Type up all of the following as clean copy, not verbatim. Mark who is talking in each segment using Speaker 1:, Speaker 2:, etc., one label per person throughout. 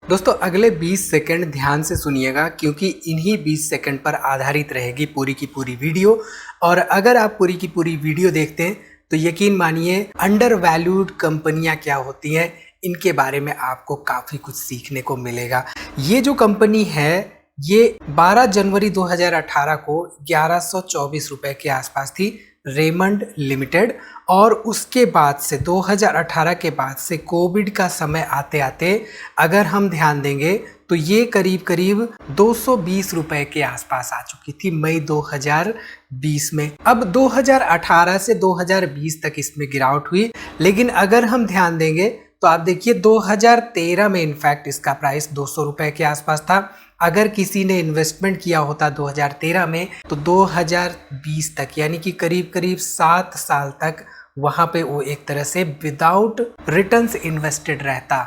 Speaker 1: दोस्तों अगले 20 सेकंड ध्यान से सुनिएगा क्योंकि इन्हीं 20 सेकंड पर आधारित रहेगी पूरी की पूरी वीडियो। और अगर आप पूरी की पूरी वीडियो देखते हैं तो यकीन मानिए अंडर वैल्यूड कंपनियां क्या होती हैं इनके बारे में आपको काफ़ी कुछ सीखने को मिलेगा। ये जो कंपनी है ये 12 जनवरी 2018 को 1124 रुपए के आसपास थी, रेमंड लिमिटेड। और उसके बाद से 2018 के बाद से कोविड का समय आते आते अगर हम ध्यान देंगे तो ये करीब करीब 220 रुपए के आसपास आ चुकी थी मई 2020 में। अब 2018 से 2020 तक इसमें गिरावट हुई, लेकिन अगर हम ध्यान देंगे तो आप देखिए 2013 में इनफैक्ट इसका प्राइस 200 रुपए के आसपास था। अगर किसी ने इन्वेस्टमेंट किया होता 2013 में तो 2020 तक यानी कि करीब करीब 7 साल तक वहां पे वो एक तरह से विदाउट रिटर्न्स इन्वेस्टेड रहता।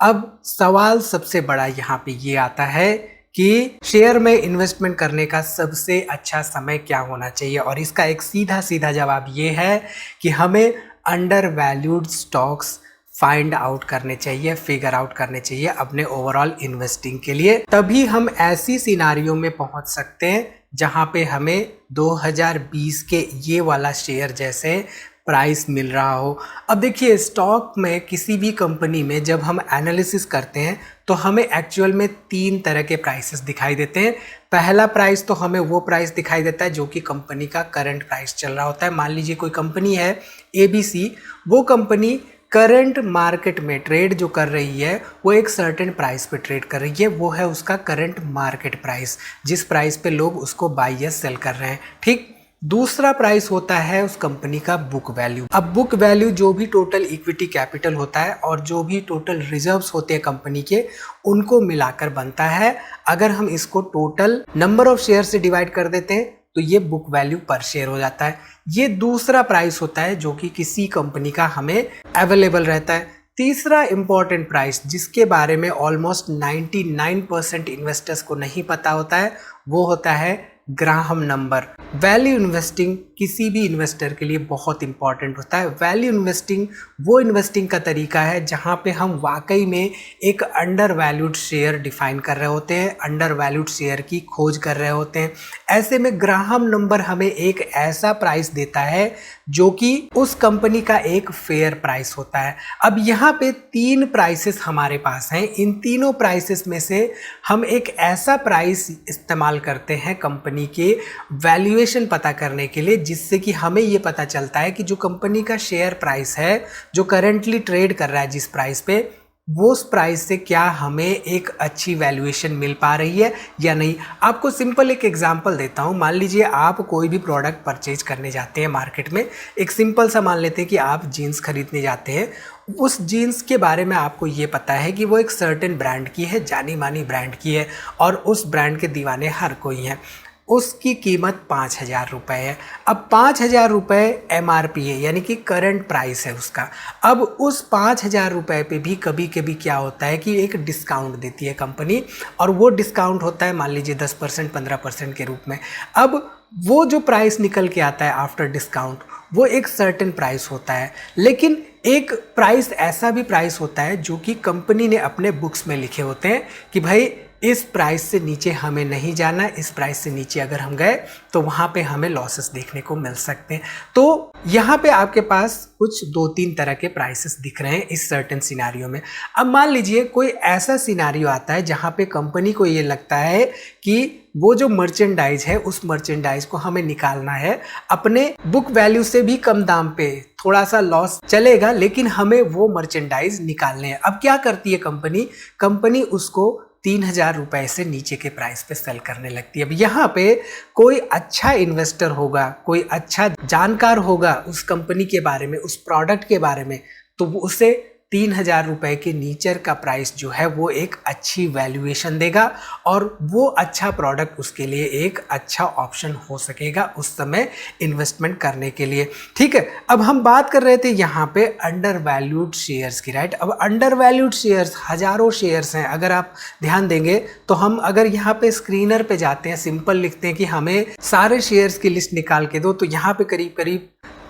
Speaker 1: अब सवाल सबसे बड़ा यहाँ पे ये आता है कि शेयर में इन्वेस्टमेंट करने का सबसे अच्छा समय क्या होना चाहिए, और इसका एक सीधा सीधा जवाब ये है कि हमें under valued stocks find out करने चाहिए, फिगर आउट करने चाहिए अपने ओवरऑल इन्वेस्टिंग के लिए। तभी हम ऐसी सिनारियों में पहुंच सकते हैं जहां पे हमें 2020 के ये वाला शेयर जैसे प्राइस मिल रहा हो। अब देखिए स्टॉक में किसी भी कंपनी में जब हम एनालिसिस करते हैं तो हमें एक्चुअल में 3 तरह के प्राइसेस दिखाई देते हैं। पहला प्राइस तो हमें वो प्राइस दिखाई देता है जो कि कंपनी का करंट प्राइस चल रहा होता है। मान लीजिए कोई कंपनी है ABC, वो कंपनी करंट मार्केट में ट्रेड जो कर रही है वो एक सर्टेन प्राइस पे ट्रेड कर रही है, वो है उसका करंट मार्केट प्राइस, जिस प्राइस पे लोग उसको बाई या सेल कर रहे हैं। ठीक, दूसरा प्राइस होता है उस कंपनी का बुक वैल्यू। अब बुक वैल्यू जो भी टोटल इक्विटी कैपिटल होता है और जो भी टोटल रिजर्व्स होते हैं कंपनी के, उनको मिलाकर बनता है। अगर हम इसको टोटल नंबर ऑफ शेयर से डिवाइड कर देते हैं तो ये बुक वैल्यू पर शेयर हो जाता है। ये दूसरा प्राइस होता है जो कि किसी कंपनी का हमें अवेलेबल रहता है। तीसरा इंपॉर्टेंट प्राइस जिसके बारे में ऑलमोस्ट 99% इन्वेस्टर्स को नहीं पता होता है वो होता है ग्राहम नंबर। वैल्यू इन्वेस्टिंग किसी भी इन्वेस्टर के लिए बहुत इंपॉर्टेंट होता है। वैल्यू इन्वेस्टिंग वो इन्वेस्टिंग का तरीका है जहां पे हम वाकई में एक अंडर वैल्यूड शेयर डिफाइन कर रहे होते हैं, अंडर वैल्यूड शेयर की खोज कर रहे होते हैं। ऐसे में ग्राहम नंबर हमें एक ऐसा प्राइस देता है जो कि उस कंपनी का एक फेयर प्राइस होता है। अब यहाँ पे 3 प्राइसेस हमारे पास हैं। इन तीनों प्राइसेस में से हम एक ऐसा प्राइस इस्तेमाल करते हैं कंपनी के वैल्यूएशन पता करने के लिए, जिससे कि हमें ये पता चलता है कि जो कंपनी का शेयर प्राइस है जो करेंटली ट्रेड कर रहा है जिस प्राइस पे, वो उस प्राइस से क्या हमें एक अच्छी वैल्यूएशन मिल पा रही है या नहीं। आपको सिंपल एक एग्जांपल देता हूं। मान लीजिए आप कोई भी प्रोडक्ट परचेज करने जाते हैं मार्केट में। एक सिंपल सा मान लेते हैं कि आप जीन्स खरीदने जाते हैं। उस जीन्स के बारे में आपको ये पता है कि वो एक सर्टेन ब्रांड की है, जानी मानी ब्रांड की है, और उस ब्रांड के दीवाने हर कोई हैं। उसकी कीमत 5,000 रुपये है। अब 5,000 रुपये MRP है, यानी कि करंट प्राइस है उसका। अब उस 5,000 रुपये पे भी कभी कभी क्या होता है कि एक डिस्काउंट देती है कंपनी, और वो डिस्काउंट होता है मान लीजिए 10% 15% के रूप में। अब वो जो प्राइस निकल के आता है आफ्टर डिस्काउंट वो एक सर्टेन प्राइस होता है। लेकिन एक प्राइस ऐसा भी प्राइस होता है जो कि कंपनी ने अपने बुक्स में लिखे होते हैं कि भाई इस प्राइस से नीचे हमें नहीं जाना, इस प्राइस से नीचे अगर हम गए तो वहाँ पे हमें लॉसेस देखने को मिल सकते हैं। तो यहाँ पे आपके पास कुछ 2-3 तरह के प्राइसेस दिख रहे हैं इस सर्टेन सिनारियो में। अब मान लीजिए कोई ऐसा सिनारियो आता है जहाँ पे कंपनी को ये लगता है कि वो जो मर्चेंडाइज है उस मर्चेंडाइज को हमें निकालना है अपने बुक वैल्यू से भी कम दाम पे, थोड़ा सा लॉस चलेगा लेकिन हमें वो मर्चेंडाइज निकालने हैं। अब क्या करती है कंपनी उसको 3,000 रुपए से नीचे के प्राइस पे सेल करने लगती है। अब यहाँ पे कोई अच्छा इन्वेस्टर होगा, कोई अच्छा जानकार होगा उस कंपनी के बारे में, उस प्रोडक्ट के बारे में, तो वो उसे 3,000 रुपए के नीचे का प्राइस जो है वो एक अच्छी वैल्यूएशन देगा, और वो अच्छा प्रोडक्ट उसके लिए एक अच्छा ऑप्शन हो सकेगा उस समय इन्वेस्टमेंट करने के लिए। ठीक है, अब हम बात कर रहे थे यहाँ पे अंडर वैल्यूड शेयर्स की, राइट। अब अंडर वैल्यूड शेयर्स हजारों शेयर्स हैं। अगर आप ध्यान देंगे तो हम अगर यहाँ पे स्क्रीनर पे जाते हैं, सिंपल लिखते हैं कि हमें सारे शेयर्स की लिस्ट निकाल के दो, तो यहाँ पे करीब करीब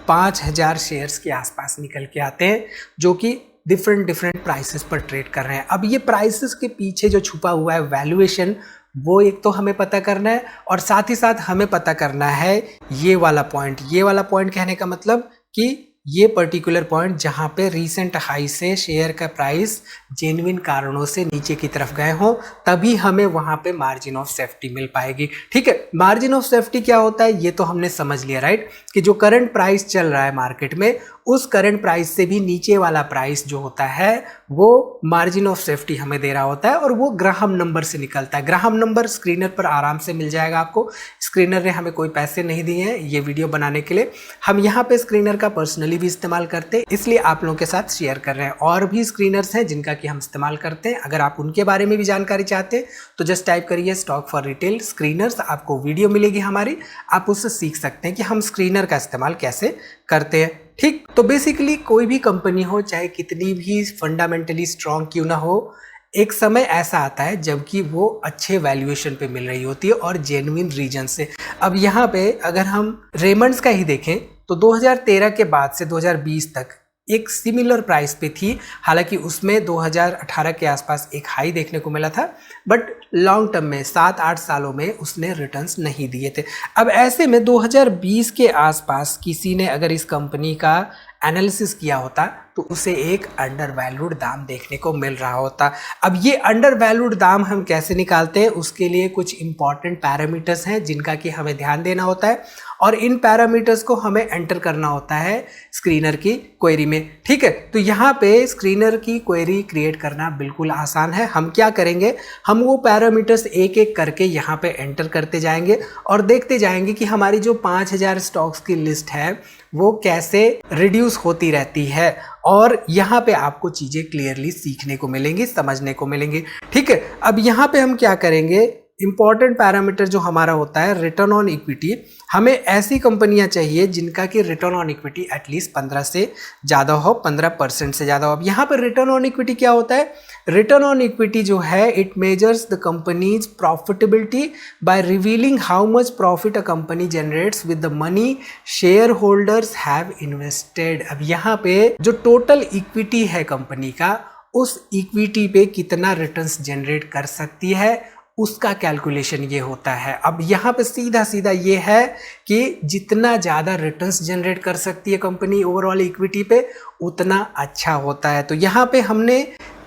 Speaker 1: 5,000 शेयर्स के आसपास निकल के आते हैं, जो कि डिफरेंट डिफरेंट प्राइसेस पर ट्रेड कर रहे हैं। अब ये प्राइसेस के पीछे जो छुपा हुआ है वैल्यूएशन, वो एक तो हमें पता करना है और साथ ही साथ हमें पता करना है ये वाला पॉइंट। ये वाला पॉइंट कहने का मतलब कि ये पर्टिकुलर पॉइंट जहां पे रीसेंट हाई से शेयर का प्राइस जेन्युइन कारणों से नीचे की तरफ गए हो, तभी हमें वहां पे मार्जिन ऑफ सेफ्टी मिल पाएगी। ठीक है, मार्जिन ऑफ सेफ्टी क्या होता है ये तो हमने समझ लिया, राइट, कि जो करंट प्राइस चल रहा है मार्केट में उस करंट प्राइस से भी नीचे वाला प्राइस जो होता है वो मार्जिन ऑफ सेफ्टी हमें दे रहा होता है और वो ग्राहम नंबर से निकलता है। ग्राहम नंबर स्क्रीनर पर आराम से मिल जाएगा आपको। स्क्रीनर ने हमें कोई पैसे नहीं दिए हैं ये वीडियो बनाने के लिए, हम यहाँ पे स्क्रीनर का पर्सनली भी इस्तेमाल करते हैं, इसलिए आप लोगों के साथ शेयर कर रहे हैं। और भी स्क्रीनर्स हैं जिनका कि हम इस्तेमाल करते हैं, अगर आप उनके बारे में भी जानकारी चाहते हैं तो जस्ट टाइप करिए स्टॉक फॉर रिटेल स्क्रीनर्स, आपको वीडियो मिलेगी हमारी, आप उससे सीख सकते हैं कि हम स्क्रीनर का इस्तेमाल कैसे करते हैं। ठीक, तो बेसिकली कोई भी कंपनी हो चाहे कितनी भी फंडामेंटली स्ट्रांग क्यों ना हो, एक समय ऐसा आता है जबकि वो अच्छे वैल्यूएशन पे मिल रही होती है और जेन्युइन रीजन से। अब यहाँ पे अगर हम रेमंड्स का ही देखें तो 2013 के बाद से 2020 तक एक सिमिलर प्राइस पे थी, हालांकि उसमें 2018 के आसपास एक हाई देखने को मिला था, बट लॉन्ग टर्म में 7-8 सालों में उसने रिटर्न्स नहीं दिए थे। अब ऐसे में 2020 के आसपास किसी ने अगर इस कंपनी का एनालिसिस किया होता तो उसे एक अंडर वैल्यूड दाम देखने को मिल रहा होता। अब ये अंडर वैल्यूड दाम हम कैसे निकालते हैं, उसके लिए कुछ इंपॉर्टेंट पैरामीटर्स हैं जिनका कि हमें ध्यान देना होता है और इन पैरामीटर्स को हमें एंटर करना होता है स्क्रीनर की क्वेरी में। ठीक है, तो यहाँ पे स्क्रीनर की क्वेरी क्रिएट करना बिल्कुल आसान है। हम क्या करेंगे, हम वो पैरामीटर्स एक एक करके यहाँ पे एंटर करते जाएंगे और देखते जाएंगे कि हमारी जो 5000 स्टॉक्स की लिस्ट है वो कैसे रिड्यूस होती रहती है और यहाँ पे आपको चीजें क्लियरली सीखने को मिलेंगी, समझने को मिलेंगी। ठीक है, अब यहाँ पे हम क्या करेंगे, इंपॉर्टेंट पैरामीटर जो हमारा होता है रिटर्न ऑन इक्विटी, हमें ऐसी कंपनियां चाहिए जिनका कि रिटर्न ऑन इक्विटी एटलीस्ट 15 से ज़्यादा हो, 15% से ज़्यादा हो। अब यहाँ पर रिटर्न ऑन इक्विटी क्या होता है, रिटर्न ऑन इक्विटी जो है it measures the company's profitability by revealing how much profit a company generates with the money shareholders have invested. अब यहाँ पे जो टोटल इक्विटी है कंपनी का, उस इक्विटी पे कितना रिटर्न्स जनरेट कर सकती है उसका कैलकुलेशन ये होता है। अब यहाँ पे सीधा सीधा ये है कि जितना ज़्यादा रिटर्न्स जनरेट कर सकती है कंपनी ओवरऑल इक्विटी पे उतना अच्छा होता है। तो यहाँ पे हमने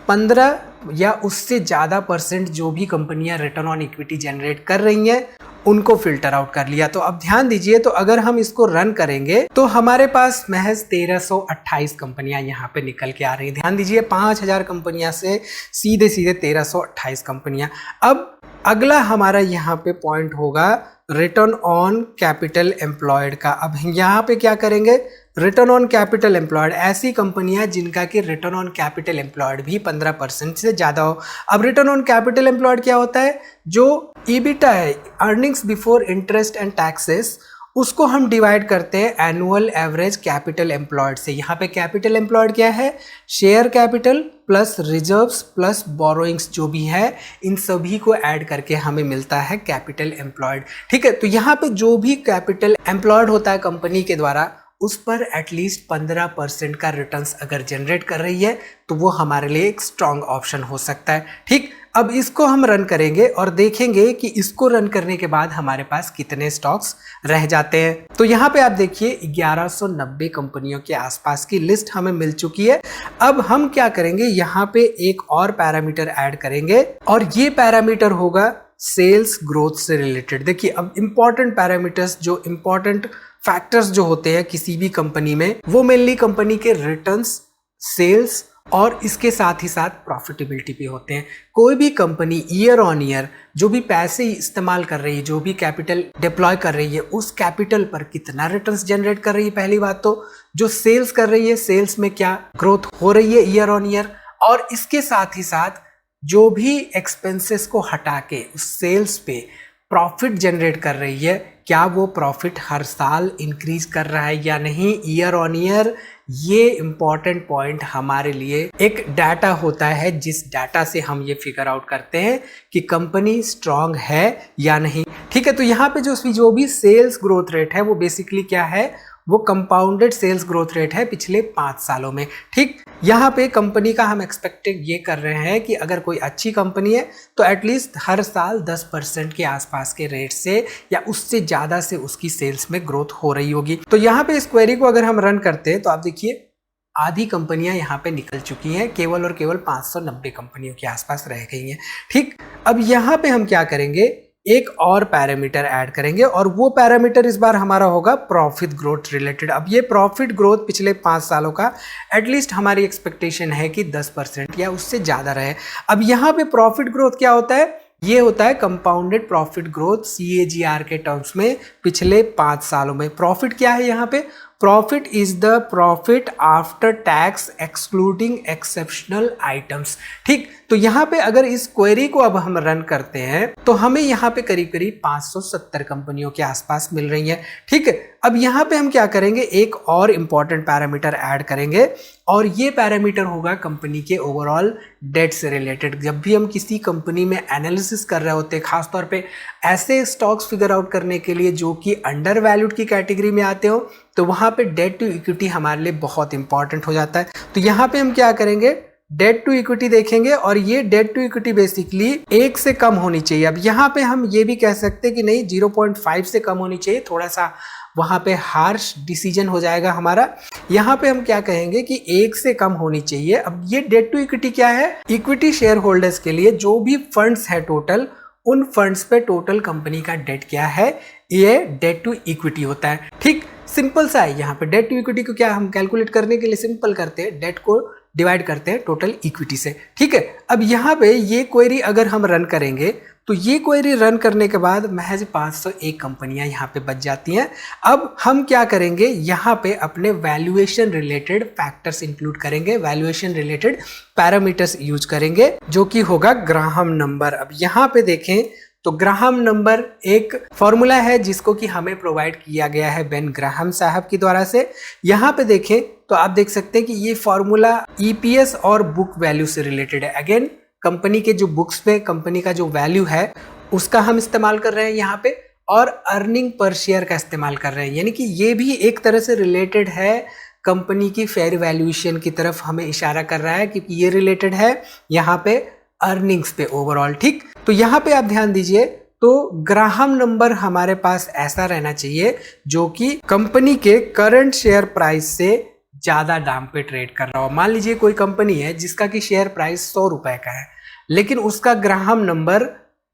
Speaker 1: 15 या उससे ज़्यादा % जो भी कंपनियां रिटर्न ऑन इक्विटी जनरेट कर रही हैं उनको फिल्टर आउट कर लिया। तो अब ध्यान दीजिए, तो अगर हम इसको रन करेंगे तो हमारे पास महज 1328 कंपनियां यहाँ पे निकल के आ रही हैं। ध्यान दीजिए, 5000 कंपनियां से सीधे सीधे 1328 कंपनियां। अब अगला हमारा यहाँ पे पॉइंट होगा रिटर्न ऑन कैपिटल एम्प्लॉयड का। अब यहाँ पे क्या करेंगे, रिटर्न ऑन कैपिटल एम्प्लॉयड, ऐसी कंपनियां जिनका कि रिटर्न ऑन कैपिटल एम्प्लॉयड भी 15% से ज़्यादा हो। अब रिटर्न ऑन कैपिटल एम्प्लॉयड क्या होता है, जो ईबिटा है, earnings before interest and taxes, उसको हम डिवाइड करते हैं एनुअल एवरेज कैपिटल एम्प्लॉयड से। यहाँ पे कैपिटल एम्प्लॉयड क्या है, share capital plus reserves plus borrowings जो भी है, इन सभी को ऐड करके हमें मिलता है कैपिटल एम्प्लॉयड। ठीक है, तो यहाँ पे जो भी कैपिटल एम्प्लॉयड होता है कंपनी के द्वारा, उस पर एटलीस्ट 15% का रिटर्न्स अगर जनरेट कर रही है तो वो हमारे लिए एक स्ट्रॉन्ग ऑप्शन हो सकता है। ठीक, अब इसको हम रन करेंगे और देखेंगे कि इसको रन करने के बाद हमारे पास कितने स्टॉक्स रह जाते हैं। तो यहाँ पे आप देखिए 1190 कंपनियों के आसपास की लिस्ट हमें मिल चुकी है। अब हम क्या करेंगे, यहाँ पे एक और पैरामीटर ऐड करेंगे और ये पैरामीटर होगा सेल्स ग्रोथ से रिलेटेड। देखिए, अब इंपॉर्टेंट पैरामीटर्स, जो इंपॉर्टेंट फैक्टर्स जो होते हैं किसी भी कंपनी में, वो मेनली कंपनी के रिटर्न्स, सेल्स और इसके साथ ही साथ प्रॉफिटेबिलिटी पे होते हैं। कोई भी कंपनी ईयर ऑन ईयर जो भी पैसे इस्तेमाल कर रही है, जो भी कैपिटल डिप्लॉय कर रही है, उस कैपिटल पर कितना रिटर्न्स जनरेट कर रही है, पहली बात तो जो सेल्स कर रही है, सेल्स में क्या ग्रोथ हो रही है ईयर ऑन ईयर, और इसके साथ ही साथ जो भी एक्सपेंसेस को हटा के उस सेल्स पे प्रॉफिट जनरेट कर रही है, क्या वो प्रॉफिट हर साल इंक्रीज कर रहा है या नहीं ईयर ऑन ईयर। ये इंपॉर्टेंट पॉइंट हमारे लिए एक डाटा होता है, जिस डाटा से हम ये फिगर आउट करते हैं कि कंपनी स्ट्रांग है या नहीं। ठीक है, तो यहाँ पे जो भी सेल्स ग्रोथ रेट है वो बेसिकली क्या है, वो कंपाउंडेड सेल्स ग्रोथ रेट है पिछले 5 सालों में। ठीक, यहाँ पे कंपनी का हम एक्सपेक्टेड ये कर रहे हैं कि अगर कोई अच्छी कंपनी है तो एटलीस्ट हर साल 10% के आसपास के रेट से या उससे ज़्यादा से उसकी सेल्स में ग्रोथ हो रही होगी। तो यहाँ पे इस क्वेरी को अगर हम रन करते हैं तो आप देखिए आधी कंपनियां यहाँ पे निकल चुकी हैं, केवल और केवल 590 कंपनियों के आसपास रह गई हैं। ठीक, अब यहाँ पे हम क्या करेंगे, एक और पैरामीटर ऐड करेंगे और वो पैरामीटर इस बार हमारा होगा प्रॉफिट ग्रोथ रिलेटेड। अब ये प्रॉफिट ग्रोथ पिछले 5 सालों का एटलीस्ट हमारी एक्सपेक्टेशन है कि 10% या उससे ज़्यादा रहे। अब यहाँ पे प्रॉफिट ग्रोथ क्या होता है, ये होता है कंपाउंडेड प्रॉफिट ग्रोथ CAGR के टर्म्स में पिछले 5 सालों में। प्रॉफिट क्या है यहाँ पे, profit is the profit after tax excluding exceptional items. ठीक, तो यहाँ पे अगर इस क्वेरी को अब हम रन करते हैं तो हमें यहाँ पे करीब करीब 570 कंपनियों के आसपास मिल रही है। ठीक है, अब यहाँ पे हम क्या करेंगे, एक और इंपॉर्टेंट पैरामीटर ऐड करेंगे और ये पैरामीटर होगा कंपनी के ओवरऑल डेट से रिलेटेड। जब भी हम किसी कंपनी में एनालिसिस कर रहे होते हैं, खासतौर पे ऐसे स्टॉक्स फिगर आउट करने के लिए जो कि अंडर वैल्यूड की कैटेगरी में आते हो, तो वहाँ पे डेट टू इक्विटी हमारे लिए बहुत इंपॉर्टेंट हो जाता है। तो यहाँ पे हम क्या करेंगे, डेट टू इक्विटी देखेंगे और ये डेट टू इक्विटी बेसिकली 1 से कम होनी चाहिए। अब यहाँ पे हम ये भी कह सकते हैं कि नहीं 0.5 से कम होनी चाहिए, थोड़ा सा वहाँ पे हार्श डिसीजन हो जाएगा हमारा। यहाँ पे हम क्या कहेंगे कि 1 से कम होनी चाहिए। अब ये डेट टू इक्विटी क्या है, इक्विटी शेयर होल्डर्स के लिए जो भी फंड्स है टोटल, उन फंड्स पे टोटल कंपनी का डेट क्या है, ये डेट टू इक्विटी होता है। ठीक, सिंपल सा है। यहाँ पे डेट टू इक्विटी को क्या हम कैलकुलेट करने के लिए सिंपल करते हैं, डेट को डिवाइड करते हैं टोटल इक्विटी से। ठीक है, अब यहाँ पे ये क्वेरी अगर हम रन करेंगे तो ये क्वेरी रन करने के बाद महज 501 कंपनियां यहाँ पे बच जाती हैं। अब हम क्या करेंगे, यहाँ पे अपने वैल्यूएशन रिलेटेड फैक्टर्स इंक्लूड करेंगे, वैल्यूएशन रिलेटेड पैरामीटर्स यूज करेंगे जो कि होगा ग्राहम नंबर। अब यहाँ पे देखें तो ग्राहम नंबर एक फॉर्मूला है जिसको कि हमें प्रोवाइड किया गया है बेन ग्राहम साहब की द्वारा से। यहाँ पे देखें तो आप देख सकते हैं कि ये फॉर्मूला EPS और बुक वैल्यू से रिलेटेड है। अगेन कंपनी के जो बुक्स पे कंपनी का जो वैल्यू है उसका हम इस्तेमाल कर रहे हैं यहाँ पे, और अर्निंग पर शेयर का इस्तेमाल कर रहे हैं, यानी कि ये भी एक तरह से रिलेटेड है कंपनी की फेयर वैल्यूएशन की तरफ हमें इशारा कर रहा है, क्योंकि ये रिलेटेड है यहाँ पे अर्निंग्स पे ओवरऑल। ठीक, तो यहाँ पे आप ध्यान दीजिए, तो ग्राहम नंबर हमारे पास ऐसा रहना चाहिए जो कि कंपनी के करंट शेयर प्राइस से ज्यादा दाम पे ट्रेड कर रहा हो। मान लीजिए कोई कंपनी है जिसका कि शेयर प्राइस 100 रुपए का है लेकिन उसका ग्राहम नंबर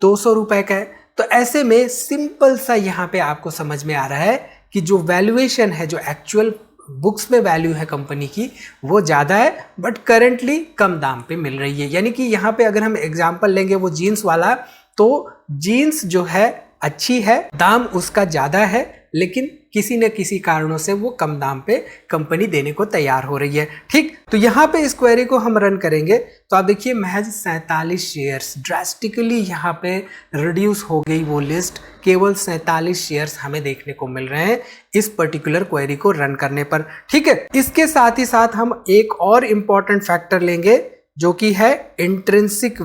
Speaker 1: 200 रुपए का है, तो ऐसे में सिंपल सा यहाँ पे आपको समझ में आ रहा है कि जो वैल्यूएशन है, जो एक्चुअल बुक्स में वैल्यू है कंपनी की, वो ज़्यादा है बट करेंटली कम दाम पे मिल रही है। यानी कि यहाँ पे अगर हम एग्जांपल लेंगे वो जीन्स वाला, तो जीन्स जो है अच्छी है, दाम उसका ज़्यादा है, लेकिन किसी न किसी कारणों से वो कम दाम पे कंपनी देने को तैयार हो रही है। ठीक, तो यहाँ पे इस क्वेरी को हम रन करेंगे तो आप देखिए महज 47 शेयर्स ड्रास्टिकली यहाँ पे रिड्यूस हो गई वो लिस्ट, केवल 47 शेयर्स हमें देखने को मिल रहे हैं इस पर्टिकुलर क्वेरी को रन करने पर। ठीक है, इसके साथ ही साथ हम एक और इम्पॉर्टेंट फैक्टर लेंगे जो कि है इंट्रिंसिक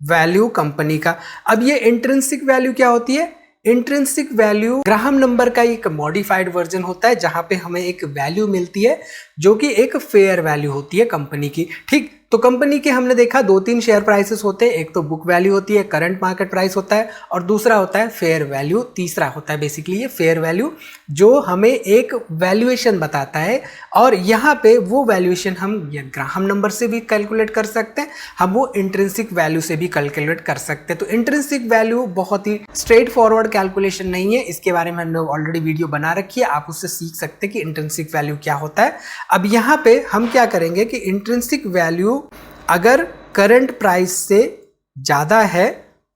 Speaker 1: वैल्यू कंपनी का। अब ये इंट्रिंसिक वैल्यू क्या होती है, इंट्रिंसिक वैल्यू ग्राहम नंबर का एक मॉडिफाइड वर्जन होता है जहां पे हमें एक वैल्यू मिलती है जो कि एक फेयर वैल्यू होती है कंपनी की। ठीक, तो कंपनी के हमने देखा 2-3 शेयर प्राइसेस होते हैं, एक तो बुक वैल्यू होती है, करंट मार्केट प्राइस होता है, और दूसरा होता है फेयर वैल्यू। तीसरा होता है बेसिकली ये फेयर वैल्यू जो हमें एक वैल्यूएशन बताता है, और यहाँ पे वो वैल्यूएशन हम ग्राहम नंबर से भी कैलकुलेट कर सकते हैं, हम वो इंट्रिंसिक वैल्यू से भी कैलकुलेट कर सकते हैं। तो इंट्रिंसिक वैल्यू बहुत ही स्ट्रेट फॉरवर्ड कैलकुलेशन नहीं है, इसके बारे में हमने ऑलरेडी वीडियो बना रखी है, आप उससे सीख सकते हैं कि इंट्रिंसिक वैल्यू क्या होता है। अब यहाँ पे हम क्या करेंगे कि इंट्रिंसिक वैल्यू अगर करंट प्राइस से ज्यादा है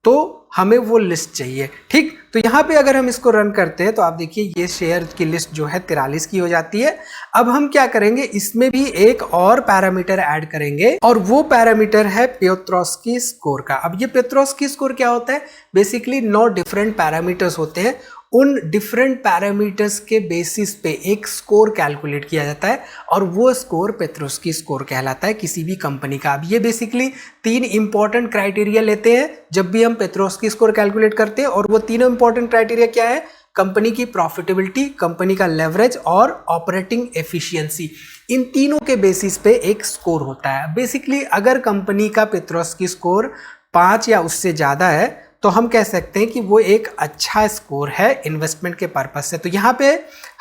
Speaker 1: तो हमें वो लिस्ट चाहिए। ठीक, तो यहाँ पे अगर हम इसको रन करते हैं तो आप देखिए ये शेयर की लिस्ट जो है 43 की हो जाती है। अब हम क्या करेंगे, इसमें भी एक और पैरामीटर ऐड करेंगे और वो पैरामीटर है पियोत्रोस्की स्कोर का। अब ये पियोत्रोस्की स्कोर क्या होता है, बेसिकली 9 डिफरेंट पैरामीटर्स होते हैं, उन डिफरेंट पैरामीटर्स के बेसिस पे एक स्कोर कैलकुलेट किया जाता है और वो स्कोर पियोत्रोस्की स्कोर कहलाता है किसी भी कंपनी का। अब ये बेसिकली 3 इंपॉर्टेंट क्राइटेरिया लेते हैं जब भी हम पियोत्रोस्की स्कोर कैलकुलेट करते हैं, और वो तीनों इंपॉर्टेंट क्राइटेरिया क्या है, कंपनी की प्रॉफिटेबिलिटी, कंपनी का लेवरेज और ऑपरेटिंग एफिशिएंसी, इन तीनों के बेसिस पे एक स्कोर होता है। बेसिकली अगर कंपनी का पेट्रोस्की स्कोर 5 या उससे ज़्यादा है तो हम कह सकते हैं कि वो एक अच्छा स्कोर है इन्वेस्टमेंट के पर्पज से। तो यहाँ पे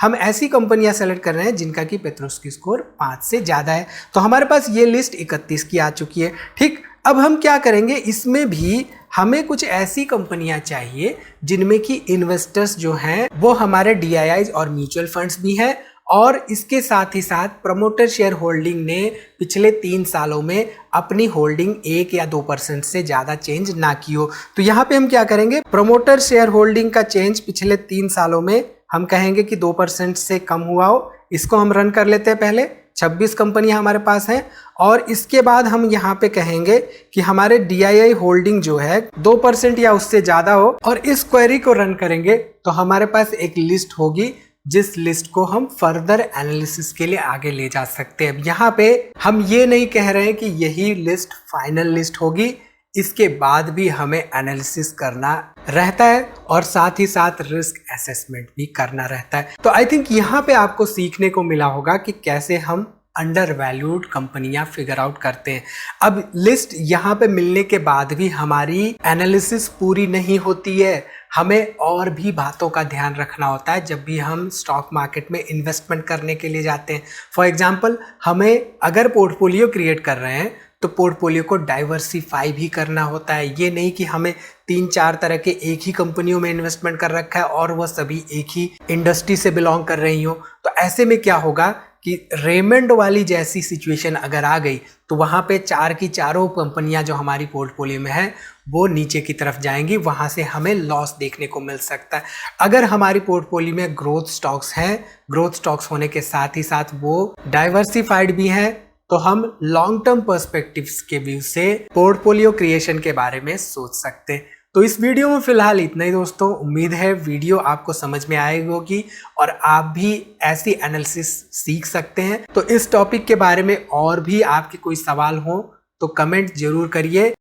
Speaker 1: हम ऐसी कंपनियां सेलेक्ट कर रहे हैं जिनका कि पेट्रोस्की स्कोर 5 से ज़्यादा है। तो हमारे पास ये लिस्ट 31 की आ चुकी है। ठीक, अब हम क्या करेंगे, इसमें भी हमें कुछ ऐसी कंपनियां चाहिए जिनमें कि इन्वेस्टर्स जो हैं वो हमारे DIIs और म्यूचुअल फंड्स भी हैं, और इसके साथ ही साथ प्रमोटर शेयर होल्डिंग ने पिछले 3 सालों में अपनी होल्डिंग 1 या 2% से ज़्यादा चेंज ना की हो। तो यहाँ पे हम क्या करेंगे, प्रमोटर शेयर होल्डिंग का चेंज पिछले 3 सालों में हम कहेंगे कि 2% से कम हुआ हो। इसको हम रन कर लेते हैं। पहले 26 कंपनियां हमारे पास हैं, और इसके बाद हम यहाँ पे कहेंगे कि हमारे DII होल्डिंग जो है 2% या उससे ज़्यादा हो, और इस क्वेरी को रन करेंगे तो हमारे पास एक लिस्ट होगी जिस लिस्ट को हम फर्दर एनालिसिस के लिए आगे ले जा सकते हैं। यहाँ पे हम ये नहीं कह रहे हैं कि यही लिस्ट फाइनल लिस्ट होगी, इसके बाद भी हमें एनालिसिस करना रहता है और साथ ही साथ रिस्क असेसमेंट भी करना रहता है। तो आई थिंक यहाँ पे आपको सीखने को मिला होगा कि कैसे हम अंडर वैल्यूड कंपनियां फिगर आउट करते हैं। अब लिस्ट यहाँ पे मिलने के बाद भी हमारी एनालिसिस पूरी नहीं होती है, हमें और भी बातों का ध्यान रखना होता है जब भी हम स्टॉक मार्केट में इन्वेस्टमेंट करने के लिए जाते हैं। फॉर एग्जांपल, हमें अगर पोर्टफोलियो क्रिएट कर रहे हैं तो पोर्टफोलियो को डाइवर्सिफाई भी करना होता है। ये नहीं कि हमें 3-4 तरह के एक ही कंपनियों में इन्वेस्टमेंट कर रखा है और वह सभी एक ही इंडस्ट्री से बिलोंग कर रही हो। तो ऐसे में क्या होगा कि रेमंड वाली जैसी सिचुएशन अगर आ गई तो वहाँ पे 4 की चारों कंपनियां जो हमारी पोर्टफोलियो में है वो नीचे की तरफ जाएंगी, वहाँ से हमें लॉस देखने को मिल सकता है। अगर हमारी पोर्टफोलियो में ग्रोथ स्टॉक्स हैं, ग्रोथ स्टॉक्स होने के साथ ही साथ वो डाइवर्सिफाइड भी हैं, तो हम लॉन्ग टर्म पर्सपेक्टिव्स के व्यू से पोर्टफोलियो क्रिएशन के बारे में सोच सकते हैं। तो इस वीडियो में फिलहाल इतना ही दोस्तों। उम्मीद है वीडियो आपको समझ में आएगी होगी और आप भी ऐसी एनालिसिस सीख सकते हैं। तो इस टॉपिक के बारे में और भी आपके कोई सवाल हो तो कमेंट जरूर करिए।